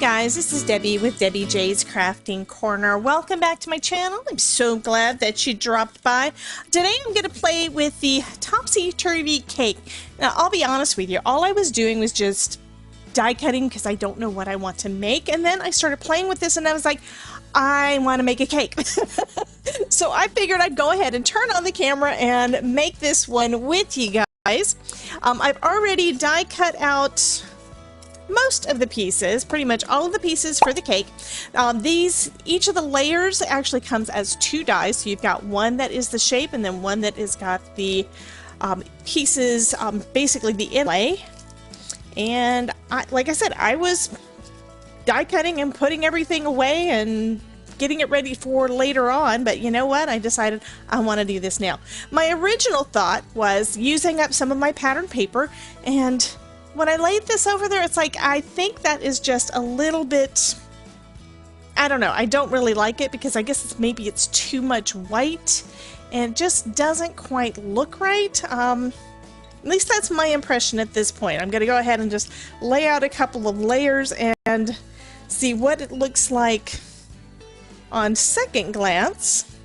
guys, this is Debbie with Debbie J's Crafting Corner. Welcome back to my channel. I'm so glad that you dropped by. Today I'm going to play with the Topsy Turvy Cake. Now I'll be honest with you, all I was doing was just die cutting because I don't know what I want to make, and then I started playing with this and I was like, I want to make a cake. So I figured I'd go ahead and turn on the camera and make this one with you guys. I've already die cut out most of the pieces, pretty much all of the pieces for the cake. Each of the layers actually comes as two dies, so you've got one that is the shape and then one that is got the pieces, basically the inlay. And like I said, I was die cutting and putting everything away and getting it ready for later on, but you know what, I decided I want to do this now. My original thought was using up some of my pattern paper, and when I laid this over there, it's like, I think that is just a little bit, I don't know, I don't really like it because I guess maybe it's too much white and it just doesn't quite look right. At least that's my impression at this point. I'm going to go ahead and just lay out a couple of layers and see what it looks like on second glance.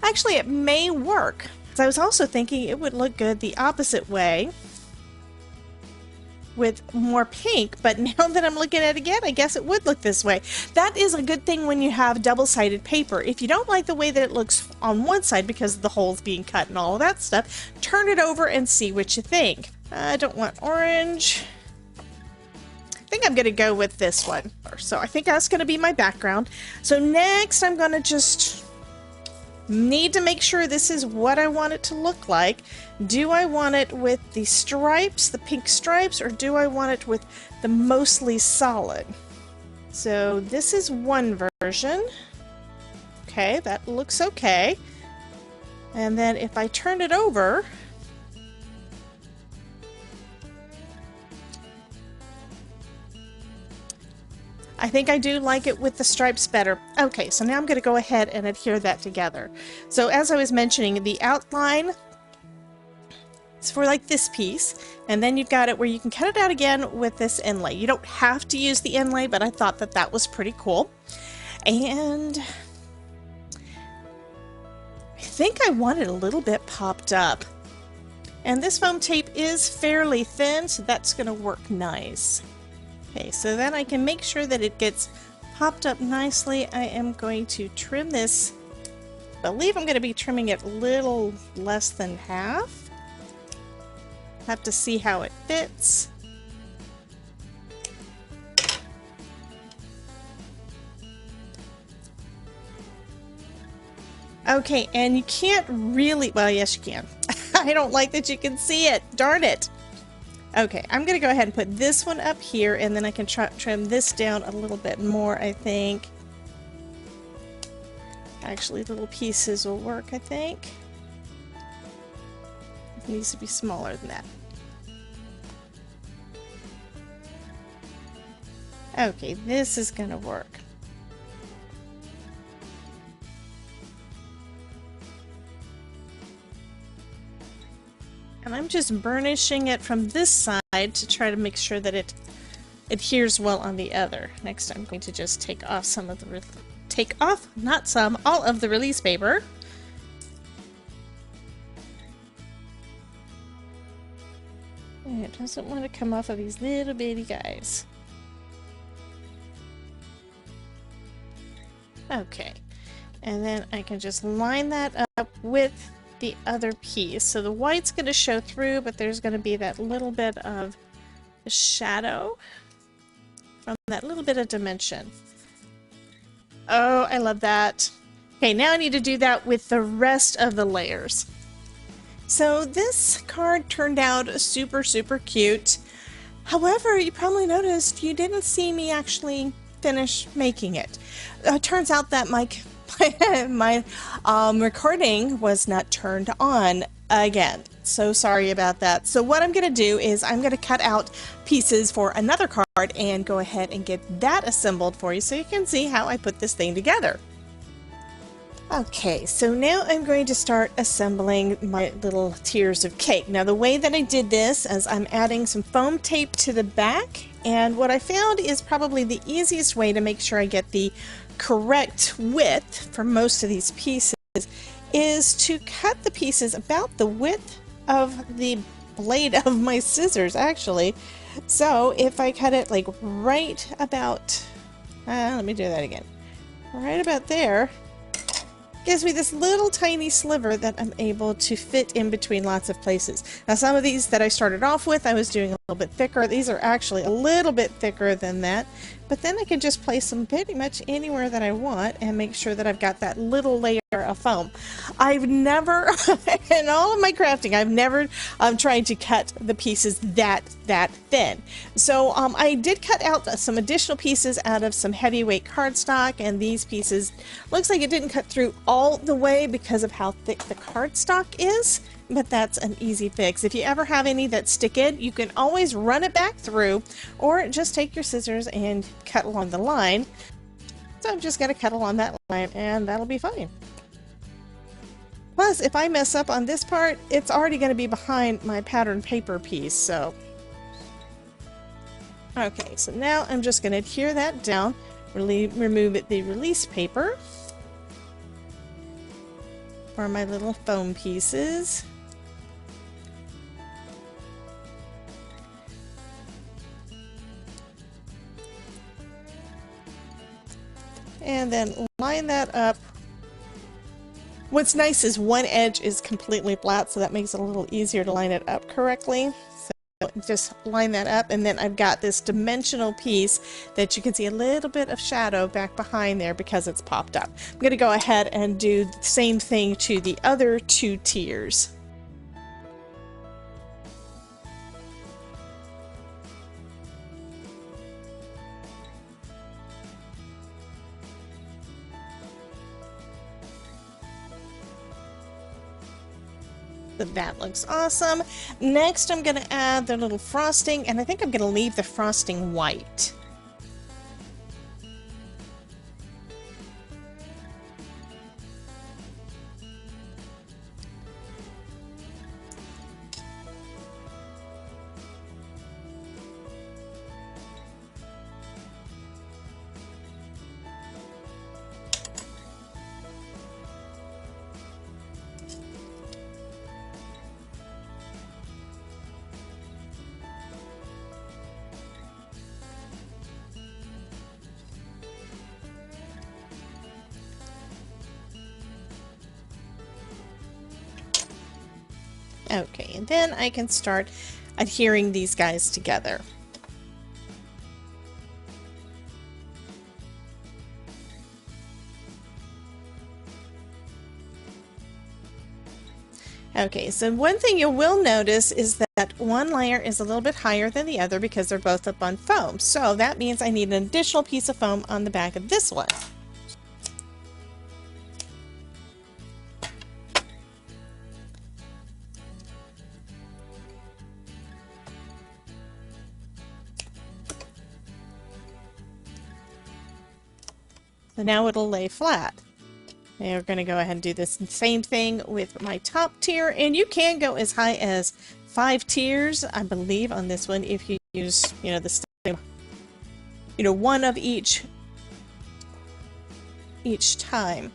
Actually, it may work. So I was also thinking it would look good the opposite way with more pink, but now that I'm looking at it again, I guess it would look this way. That is a good thing when you have double-sided paper. If you don't like the way that it looks on one side because of the holes being cut and all of that stuff, turn it over and see what you think. I don't want orange. I think I'm going to go with this one. So I think that's going to be my background. So next I'm going to just need to make sure this is what I want it to look like. Do I want it with the stripes, the pink stripes, or do I want it with the mostly solid? So this is one version. Okay, that looks okay. And then if I turn it over, I think I do like it with the stripes better. Okay, so now I'm going to go ahead and adhere that together. So as I was mentioning, the outline is for like this piece, and then you've got it where you can cut it out again with this inlay. You don't have to use the inlay, but I thought that that was pretty cool. And I think I want it a little bit popped up. And this foam tape is fairly thin, so that's going to work nice. Okay, so then I can make sure that it gets popped up nicely. I am going to trim this. I believe I'm going to be trimming it a little less than half. Have to see how it fits. Okay, and you can't really, well, yes you can. I don't like that you can see it. Darn it. Okay, I'm going to go ahead and put this one up here, and then I can trim this down a little bit more, I think. Actually, little pieces will work, I think. It needs to be smaller than that. Okay, this is going to work. And I'm just burnishing it from this side to try to make sure that it adheres well on the other. Next I'm going to just take off some of the, all of the release paper. And it doesn't want to come off of these little bitty guys. Okay, and then I can just line that up with the other piece. So the white's going to show through, but there's going to be that little bit of shadow from that little bit of dimension. Oh, I love that. Okay, now I need to do that with the rest of the layers. So this card turned out super, super cute. However, you probably noticed you didn't see me actually finish making it. Turns out that my recording was not turned on again. So sorry about that. So what I'm going to do is I'm going to cut out pieces for another card and go ahead and get that assembled for you so you can see how I put this thing together. Okay, so now I'm going to start assembling my little tiers of cake. Now the way that I did this is I'm adding some foam tape to the back, and what I found is probably the easiest way to make sure I get the correct width for most of these pieces is to cut the pieces about the width of the blade of my scissors, actually. So if I cut it like right about, let me do that again, right about there, gives me this little tiny sliver that I'm able to fit in between lots of places. Now some of these that I started off with, I was doing a little bit thicker. These are actually a little bit thicker than that, but then I can just place them pretty much anywhere that I want and make sure that I've got that little layer of foam. I've never, in all of my crafting, I've never tried to cut the pieces that thin. So I did cut out some additional pieces out of some heavyweight cardstock, and these pieces, looks like it didn't cut through all the way because of how thick the cardstock is, but that's an easy fix. If you ever have any that stick in, you can always run it back through, or just take your scissors and cut along the line. So I'm just going to cut along that line, and that'll be fine. Plus, if I mess up on this part, it's already going to be behind my pattern paper piece, so. Okay, so now I'm just going to adhere that down, remove the release paper for my little foam pieces. And then line that up. What's nice is one edge is completely flat, so that makes it a little easier to line it up correctly. So just line that up, and then I've got this dimensional piece that you can see a little bit of shadow back behind there because it's popped up. I'm going to go ahead and do the same thing to the other two tiers. That looks awesome. Next, I'm going to add the little frosting, and I think I'm going to leave the frosting white. Okay, and then I can start adhering these guys together. Okay, so one thing you will notice is that one layer is a little bit higher than the other because they're both up on foam. So that means I need an additional piece of foam on the back of this one. So now it'll lay flat. And we're going to go ahead and do this same thing with my top tier, and you can go as high as 5 tiers, I believe, on this one if you use, the same, one of each time.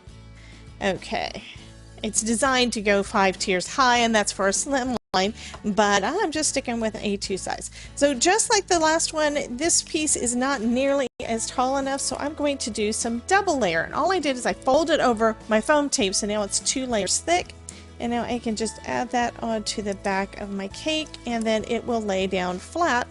Okay, it's designed to go 5 tiers high, and that's for a slim line, but I'm just sticking with an A2 size. So just like the last one, this piece is not nearly as tall enough, so I'm going to do some double layer. And all I did is I folded over my foam tape, so now it's 2 layers thick, and now I can just add that onto the back of my cake, and then it will lay down flat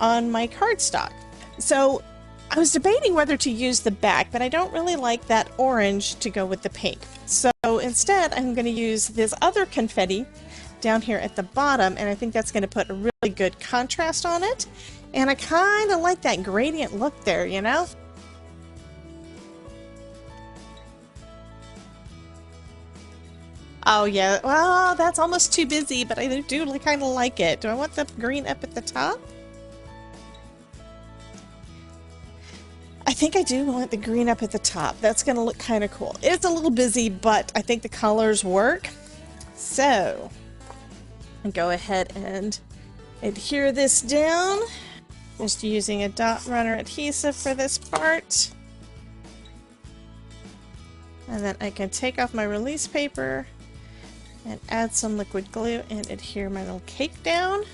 on my cardstock. So I was debating whether to use the back, but I don't really like that orange to go with the pink. So instead, I'm going to use this other confetti down here at the bottom, and I think that's going to put a really good contrast on it. And I kind of like that gradient look there, Oh yeah, well, that's almost too busy, but I do kind of like it. Do I want the green up at the top? I think I do want the green up at the top. That's going to look kind of cool. It's a little busy, but I think the colors work. So, go ahead and adhere this down. Just using a dot runner adhesive for this part. And then I can take off my release paper and add some liquid glue and adhere my little cake down.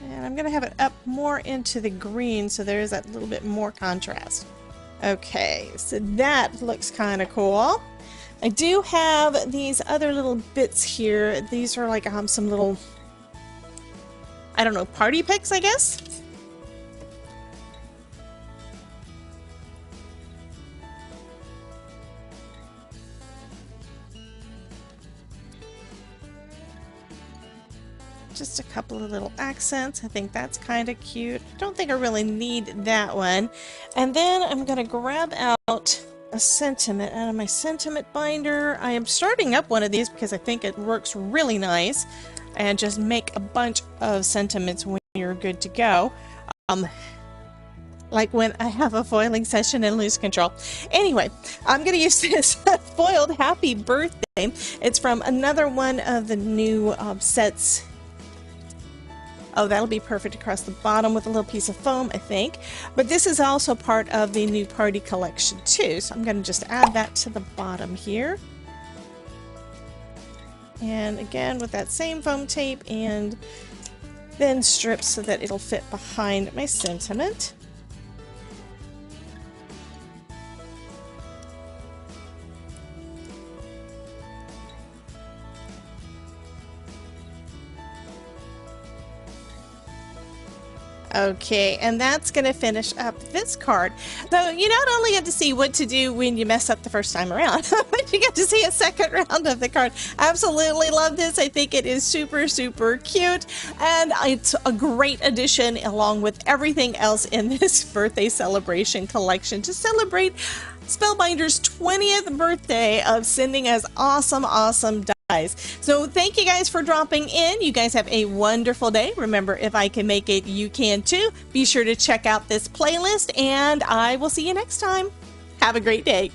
And I'm going to have it up more into the green so there's that little bit more contrast. Okay, so that looks kind of cool. I do have these other little bits here. These are like some little, I don't know, party picks, I guess? Just a couple of little accents. I think that's kind of cute. I don't think I really need that one. And then I'm going to grab out a sentiment out of my sentiment binder. I am starting up one of these because I think it works really nice. And just make a bunch of sentiments when you're good to go. Like when I have a foiling session and lose control. Anyway, I'm going to use this foiled Happy Birthday. It's from another one of the new sets. Oh, that'll be perfect across the bottom with a little piece of foam, I think. But this is also part of the new party collection too. So I'm going to just add that to the bottom here. And again, with that same foam tape and then strips so that it'll fit behind my sentiment. Okay, and that's going to finish up this card. So you not only get to see what to do when you mess up the first time around, but you get to see a second round of the card. Absolutely love this. I think it is super, super cute, and it's a great addition along with everything else in this birthday celebration collection to celebrate Spellbinders' 20th birthday of sending us awesome, awesome dies. So thank you guys for dropping in. You guys have a wonderful day. Remember, if I can make it, you can too. Be sure to check out this playlist, and I will see you next time. Have a great day.